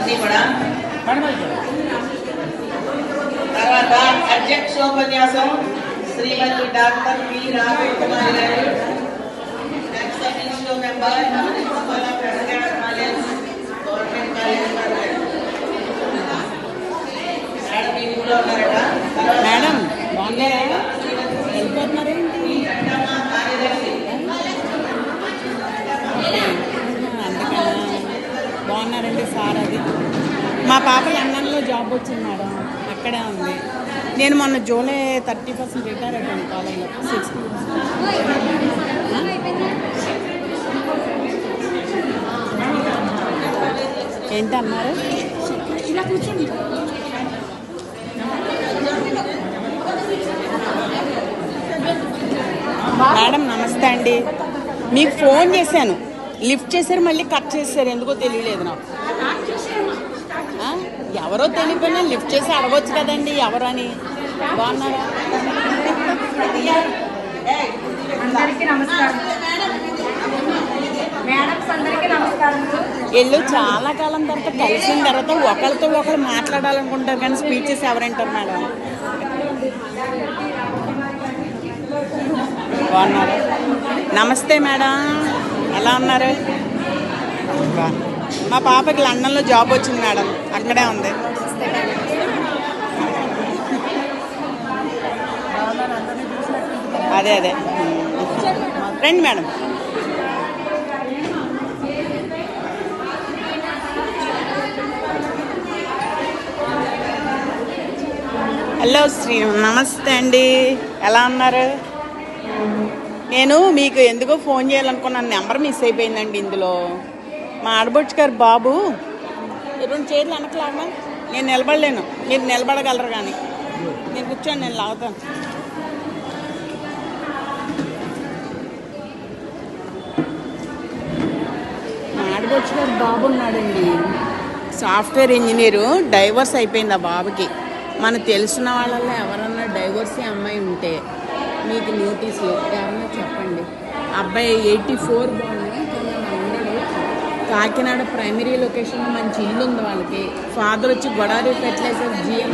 అన్నీ కూడా. తర్వాత అధ్యక్షోపన్యాసం Shrimati doctor P Raghava Kumari garu, next minister member government college madam మీటింగ్లో ఉన్నారట. మేడం బాగున్నారా? వెళ్ళిపోతున్నారేంటి? కార్యదర్శి బాగున్నారండి సార్. అది మా పాప లండన్లో జాబ్ వచ్చింది మేడం, అక్కడే ఉంది. నేను మొన్న జూలై 30% రిటైర్ అయిపోయాను కాలేజ్లో 6 ఏంటి అన్నారు? మేడం నమస్తే అండి. మీకు ఫోన్ చేశాను, లిఫ్ట్ చేశారు, మళ్ళీ కట్ చేశారు, ఎందుకో తెలియలేదు నాకు. ఎవరో తెలియపోయినా లిఫ్ట్ చేసి అడగొచ్చు కదండి ఎవరని. బాగున్నారా? వీళ్ళు చాలా కాలం తర్వాత కలిసిన తర్వాత ఒకరితో ఒకరు మాట్లాడాలనుకుంటారు, కానీ స్పీచెస్ ఎవరంటారు మేడం. బాగున్నారు? నమస్తే మేడం, ఎలా ఉన్నారు? మా పాపకి లండన్లో జాబ్ వచ్చింది మేడం, అక్కడే ఉంది. అదే అదే రండి మేడం. హలో శ్రీ, నమస్తే అండి, ఎలా ఉన్నారు? నేను మీకు ఎందుకో ఫోన్ చేయాలనుకున్నాను, నెంబర్ మిస్ అయిపోయిందండి ఇందులో. మా ఆడబొచ్చు గారు బాబు 2 చైర్లు వెనకలాగా, నేను నిలబడలేను, మీరు నిలబడగలరు కానీ మీరు కూర్చోండి, నేను లాగుతాను. మా ఆడబొచ్చు గారు బాబు ఉన్నాడండి, సాఫ్ట్వేర్ ఇంజనీరు, డైవర్స్ అయిపోయింది ఆ బాబుకి. మనకు తెలిసిన వాళ్ళల్లో ఎవరన్నా డైవర్సీ అమ్మాయి ఉంటే మీకు నోటీసులు ఎవరన్నా చెప్పండి. అబ్బాయి 84 బాగుంది, ఉండడు. కాకినాడ ప్రైమరీ లొకేషన్లో మంచి ఇల్లు ఉంది వాళ్ళకి. ఫాదర్ వచ్చి గొడారి ఫెర్టిలైజర్ GM